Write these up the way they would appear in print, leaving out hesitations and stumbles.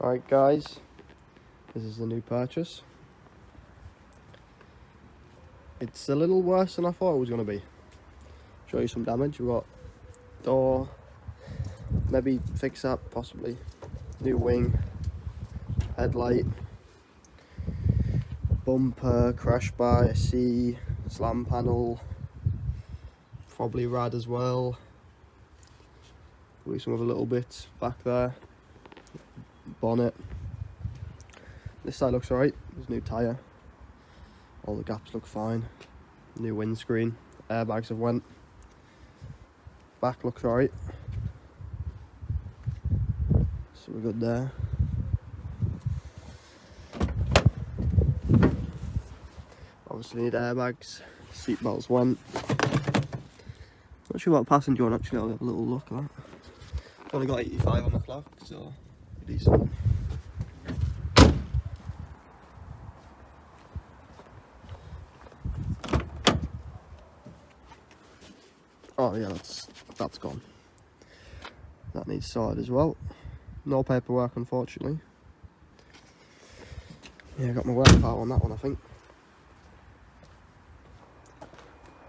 Alright guys, this is the new purchase. It's a little worse than I thought it was going to be. Show you some damage. We've got door, maybe fix that, possibly. New wing, headlight, bumper, crash bar, AC, slam panel, probably rad as well. Probably some other little bits back there. Bonnet. This side looks alright. There's a new tyre. All the gaps look fine. New windscreen. Airbags have went. Back looks alright. So we're good there. Obviously need airbags. Seat belts went. Not sure about passenger one actually. I'll have a little look at that. Only got 85 on the clock, so decent. Oh yeah, that's gone. That needs sorted as well. No paperwork unfortunately. Yeah, I got my work part on that one I think.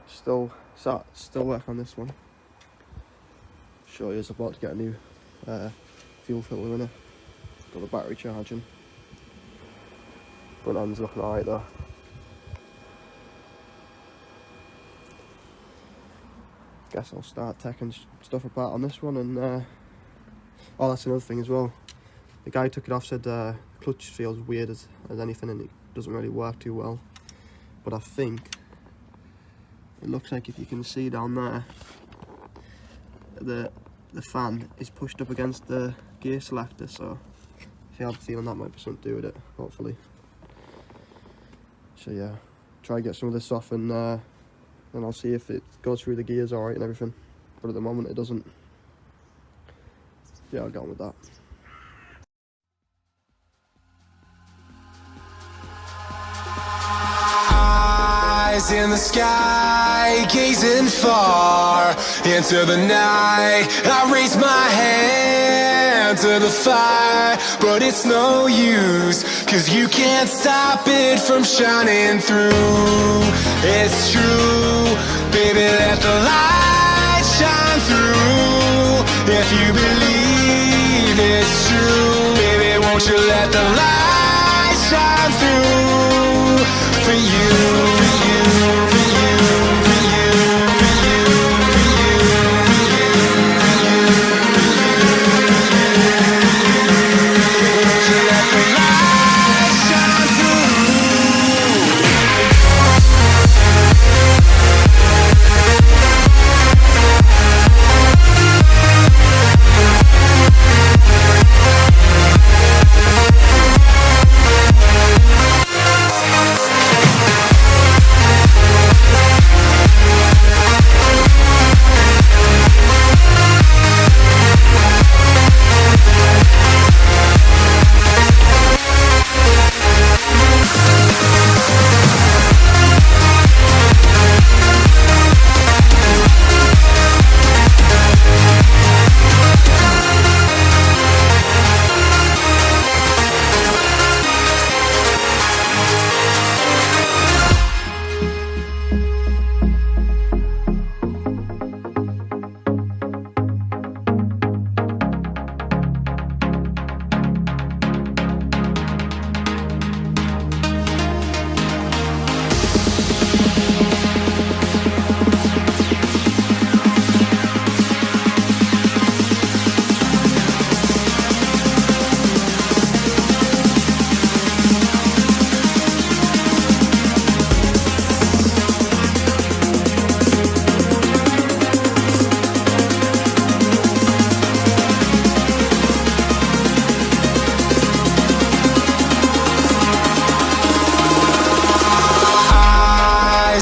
Still working on this one. Show you, I'm about to get a new fuel filter in it. Got the battery charging. Front end's looking alright though. Guess I'll start taking stuff apart on this one and oh, that's another thing as well. The guy who took it off said clutch feels weird as anything and it doesn't really work too well. But I think it looks like, if you can see down there, the fan is pushed up against the gear selector, so I have a feeling that might be something to do with it, hopefully. So yeah, try and get some of this off and then I'll see if it goes through the gears alright and everything. But at the moment it doesn't. Yeah, I'll get on with that. Eyes in the sky, gazing far into the night. I raise my hand to the fire, but it's no use, 'cause you can't stop it from shining through. It's true, baby, let the light shine through. If you believe it's true, baby, won't you let the light shine through for you.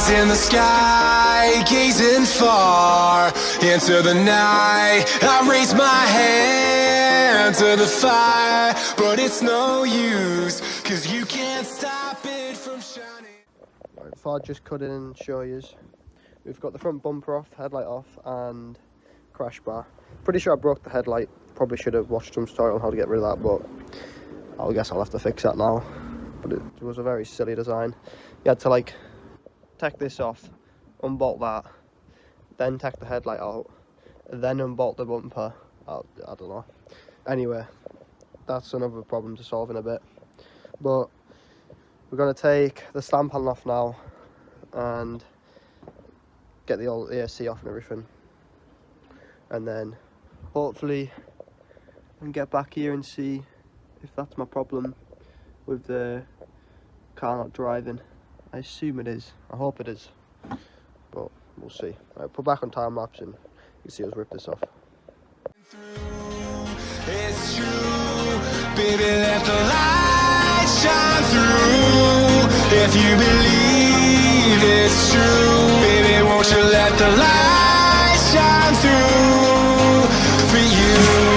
In the sky, gazing far into the night. I raise my hand to the fire, but it's no use, 'cause you can't stop it from shining. Right, if I just cut in and show you, we've got the front bumper off, headlight off, and crash bar. Pretty sure I broke the headlight. Probably should have watched some tutorial on how to get rid of that, but I guess I'll have to fix that now. But it was a very silly design. You had to like take this off, unbolt that, then take the headlight out, then unbolt the bumper. I don't know. Anyway, that's another problem to solve in a bit. But we're going to take the slam panel off now and get the old AC off and everything. And then hopefully I can get back here and see if that's my problem with the car not driving. I assume it is. I hope it is. But we'll see. Right, put back on time lapse and you can see us rip this off. It's true, baby, let the light shine through. If you believe it's true, baby, won't you let the light shine through for you,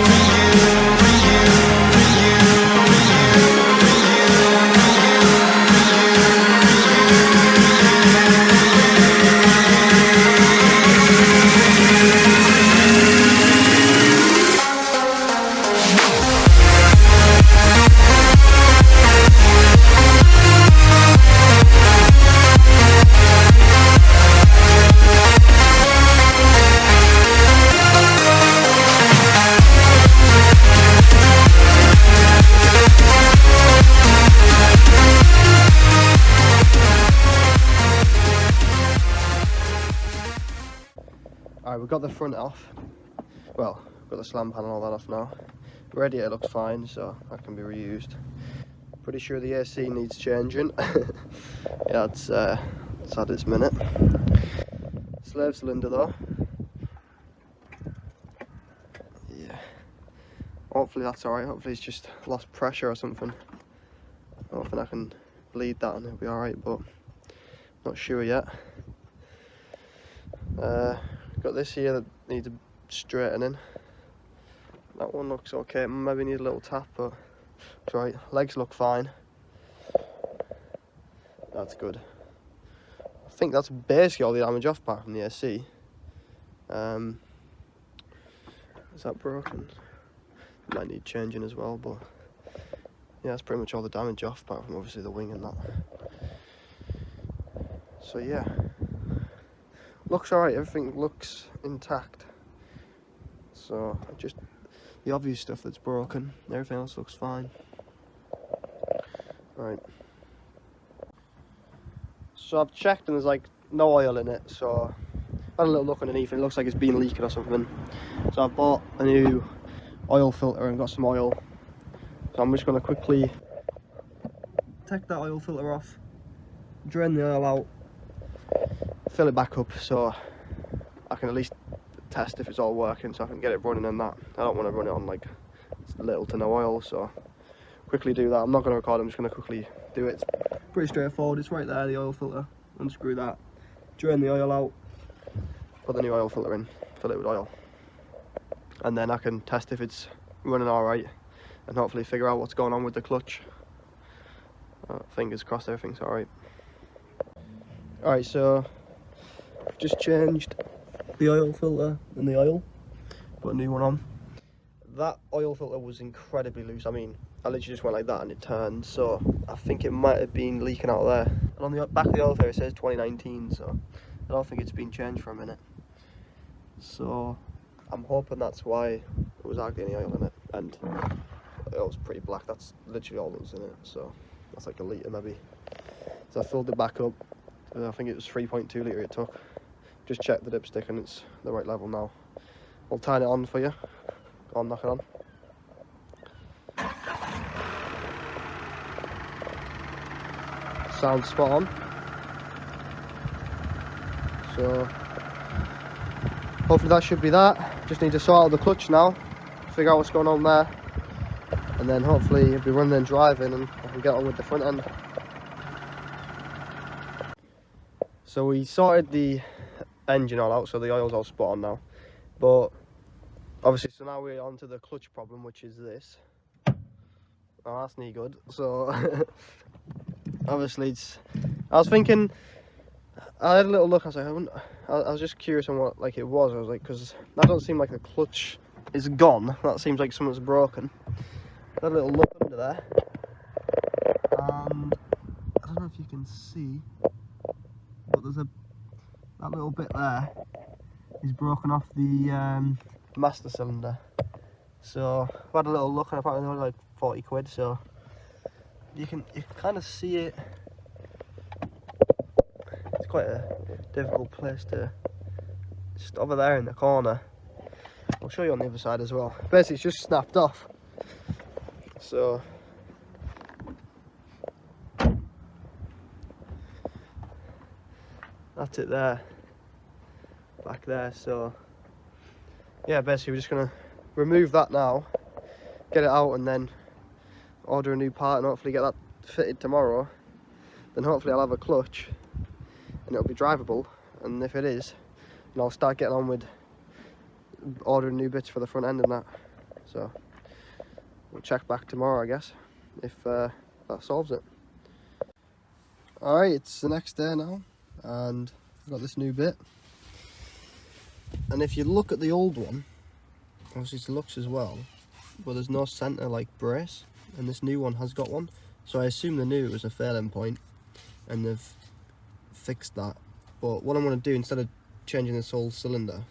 for you, for you, for you, for you, for you, for Alright, we've got the front off. Well, we've got the slam panel, all that off now. Radiator looks fine, so that can be reused. Pretty sure the AC needs changing. Yeah, it's had its minute. Slave cylinder though. Yeah. Hopefully that's alright. Hopefully it's just lost pressure or something. I don't think I can bleed that and it'll be alright, but not sure yet. Got this here that needs straightening. That one looks okay. Maybe need a little tap, but it's right. Legs look fine. That's good. I think that's basically all the damage off apart from the AC. Is that broken? Might need changing as well, but yeah, that's pretty much all the damage off apart from obviously the wing and that. So yeah. Looks alright, everything looks intact. So just the obvious stuff that's broken, everything else looks fine. Right. So I've checked and there's like no oil in it, so I had a little look underneath and it looks like it's been leaking or something. So I bought a new oil filter and got some oil. So I'm just going to quickly take that oil filter off, drain the oil out, fill it back up so I can at least test if it's all working, so I can get it running and that. I don't want to run it on like little to no oil, so quickly do that. I'm not going to record, I'm just going to quickly do it. It's pretty straightforward. It's right there, the oil filter. Unscrew that, drain the oil out, put the new oil filter in, fill it with oil, and then I can test if it's running alright and hopefully figure out what's going on with the clutch. Fingers crossed everything's alright. Alright, so just changed the oil filter and the oil, put a new one on. That oil filter was incredibly loose. I mean, I literally just went like that and it turned, so I think it might have been leaking out there. And on the back of the oil filter it says 2019, so I don't think it's been changed for a minute. So I'm hoping that's why there was hardly any oil in it, and it was pretty black. That's literally all that was in it, so that's like a litre maybe. So I filled it back up. I think it was 3.2 litre it took. Just checked the dipstick and it's the right level now. I'll turn it on for you. Go on, knock it on. Sounds spot on. So hopefully that should be that. Just need to sort out the clutch now, figure out what's going on there, and then hopefully it'll be running and driving and I can get on with the front end. So we sorted the engine all out, so the oil's all spot on now, but obviously, so now we're on to the clutch problem, which is this. Oh, that's not good. So obviously I was thinking, I had a little look, I was like, I was just curious on what like it was. I was like, because that doesn't seem like the clutch is gone, that seems like something's broken. I had a little look under there, and I don't know if you can see, but there's that little bit there is broken off the master cylinder. So I've had a little look, and apparently they're only like 40 quid, so you can kind of see it. It's quite a difficult place to, just over there in the corner. I'll show you on the other side as well. Basically it's just snapped off, so that's it there, back there. So yeah, basically we're just gonna remove that now, get it out, and then order a new part and hopefully get that fitted tomorrow. Then hopefully I'll have a clutch and it'll be drivable, and if it is, then I'll start getting on with ordering new bits for the front end and that. So we'll check back tomorrow, I guess, if that solves it. Alright, it's the next day now, and I've got this new bit. And if you look at the old one, obviously it looks as well, but there's no centre like brace, and this new one has got one. So I assume the new was a failing point and they've fixed that. But what I'm going to do, instead of changing this whole cylinder,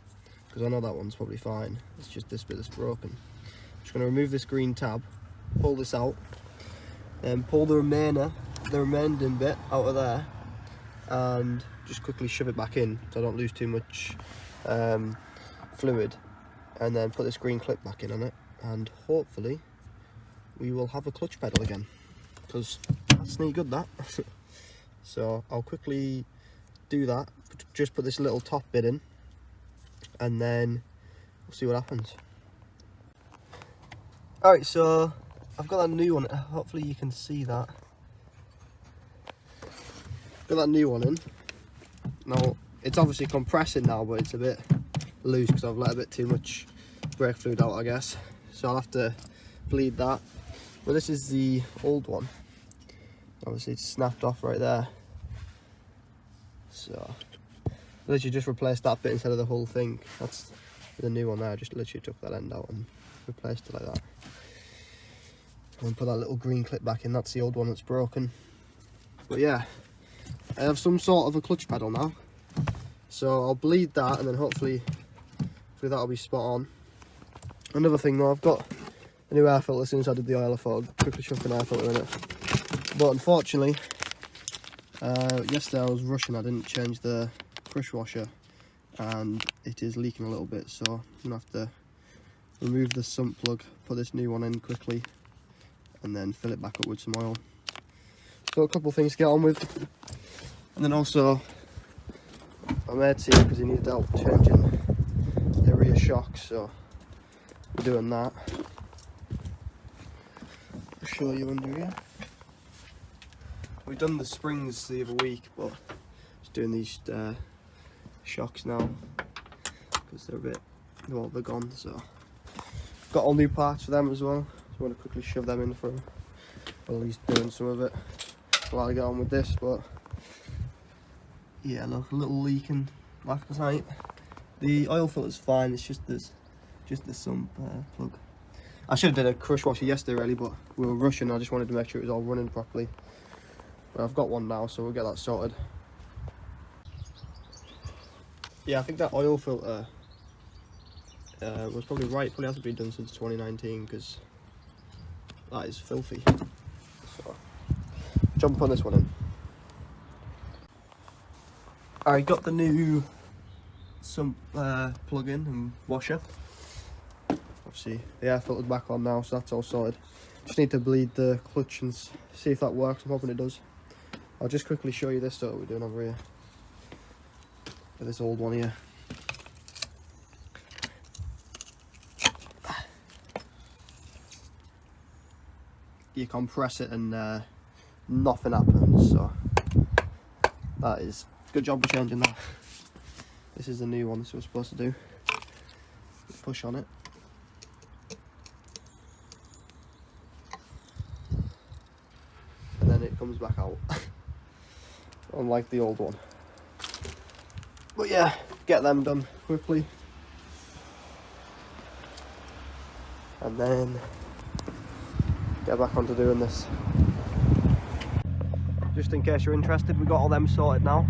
because I know that one's probably fine, it's just this bit that's broken, I'm just going to remove this green tab, pull this out, and pull the remaining bit out of there, and just quickly shove it back in so I don't lose too much fluid, and then put this green clip back in on it, and hopefully we will have a clutch pedal again, because that's neat good, that. So I'll quickly do that, just put this little top bit in, and then we'll see what happens. Alright, so I've got that new one, hopefully you can see that. Got that new one in. Now it's obviously compressing now, but it's a bit loose because I've let a bit too much brake fluid out, I guess. So I'll have to bleed that. But this is the old one. Obviously it's snapped off right there. So literally just replaced that bit instead of the whole thing. That's the new one there. I just literally took that end out and replaced it like that. And put that little green clip back in. That's the old one that's broken. But yeah, I have some sort of a clutch pedal now. So I'll bleed that, and then hopefully that'll be spot on. Another thing though, I've got a new air filter. As soon as I did the oil, I thought I'd quickly chuck an air filter in it. But unfortunately, yesterday I was rushing, I didn't change the crush washer, and it is leaking a little bit, so I'm going to have to remove the sump plug, put this new one in quickly, and then fill it back up with some oil. So a couple of things to get on with. And then also, my mate's here because he needed help changing the rear shocks, so we're doing that. I'll show you under here. We've done the springs the other week, but just doing these shocks now because they're a bit, well, they're gone. So got all new parts for them as well. So I want to quickly shove them in for him, or at least doing some of it while I get on with this. But yeah, look, a little leaking last night. The oil filter's fine. It's just this sump plug. I should have did a crush washer yesterday really, but we were rushing. I just wanted to make sure it was all running properly. But I've got one now, so we'll get that sorted. Yeah, I think that oil filter was probably right. Probably hasn't been done since 2019 because that is filthy. So jump on this one in. I got the new sump plug-in and washer. Obviously the air filter's back on now, so that's all sorted. Just need to bleed the clutch and see if that works. I'm hoping it does. I'll just quickly show you this, what we're doing over here. With this old one here. You compress it and nothing happens, so that is good job of changing that. This is the new one, this is what we're supposed to do. Push on it. And then it comes back out. Unlike the old one. But yeah, get them done quickly. And then get back onto doing this. just in case you're interested, we got all them sorted now.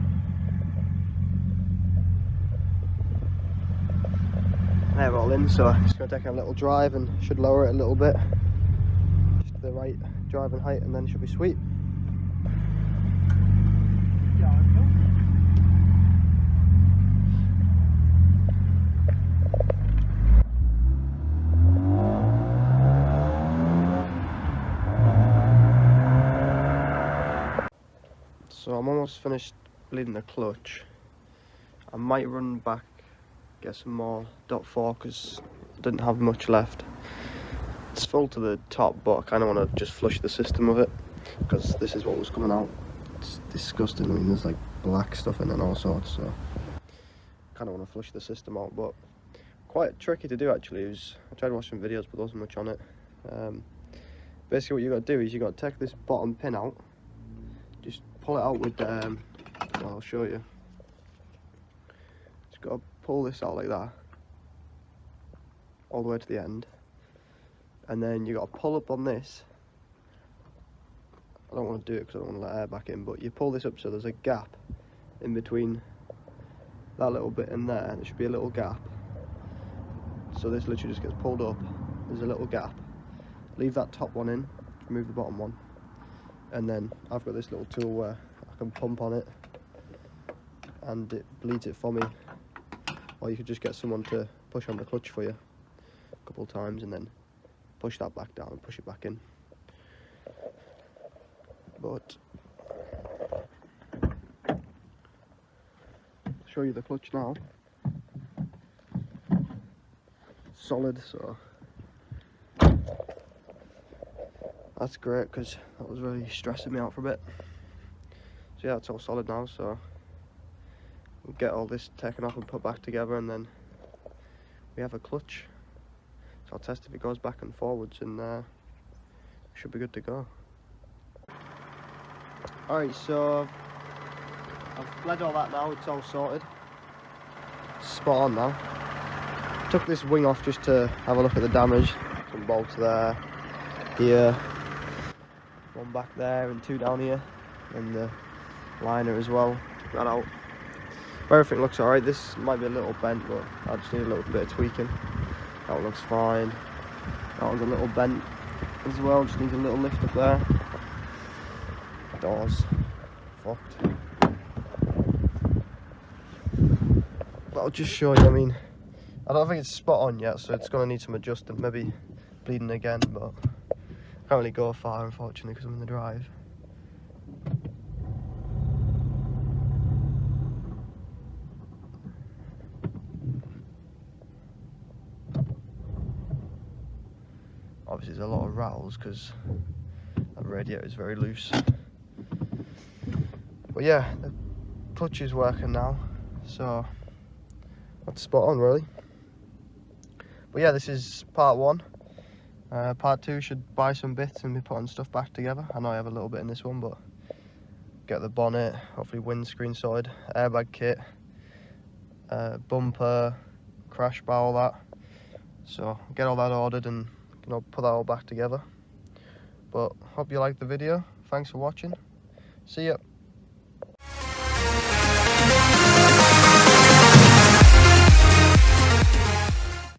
They're all in, so I'm just going to take a little drive and should lower it a little bit. Just to the right driving height, and then it should be sweet. So I'm almost finished bleeding the clutch. I might run back, get some more .4 because I didn't have much left. It's full to the top, but I kind of want to just flush the system of it because this is what was coming out. It's disgusting. I mean, there's like black stuff in it and all sorts, so I kind of want to flush the system out, but quite tricky to do actually. I tried watching videos, but there wasn't much on it. Basically what you got to do is you got to take this bottom pin out, just pull it out with well, I'll show you. Just got to pull this out like that all the way to the end, and then you got to pull up on this. I don't want to do it because I don't want to let air back in, but you pull this up so there's a gap in between that little bit and there. There should be a little gap, so this literally just gets pulled up. There's a little gap. Leave that top one in, remove the bottom one, and then I've got this little tool where I can pump on it and it bleeds it for me, or you could just get someone to push on the clutch for you a couple of times and then push that back down and push it back in. But I'll show you the clutch now. It's solid, so that's great because that was really stressing me out for a bit. So yeah, it's all solid now, so we'll get all this taken off and put back together, and then we have a clutch. So I'll test if it goes back and forwards, and should be good to go. Alright, so I've bled all that now, it's all sorted. Spot on now. Took this wing off just to have a look at the damage. Some bolts there, here, one back there and two down here, and the liner as well. Took that out. Everything looks alright. This might be a little bent, but I just need a little bit of tweaking. That one looks fine. That one's a little bent as well, just needs a little lift up there. Doors fucked. But I'll just show you. I mean, I don't think it's spot on yet, so it's going to need some adjusting, maybe bleeding again, but I can't really go far unfortunately because I'm in the drive. Obviously there's a lot of rattles because that radiator is very loose. But yeah, the clutch is working now, so that's spot on really. But yeah, this is part one. Part two should buy some bits and be putting stuff back together. I know I have a little bit in this one, but get the bonnet, hopefully windscreen sorted, airbag kit, bumper, crash bar, all that. So get all that ordered and put that all back together. But hope you liked the video. Thanks for watching. See ya.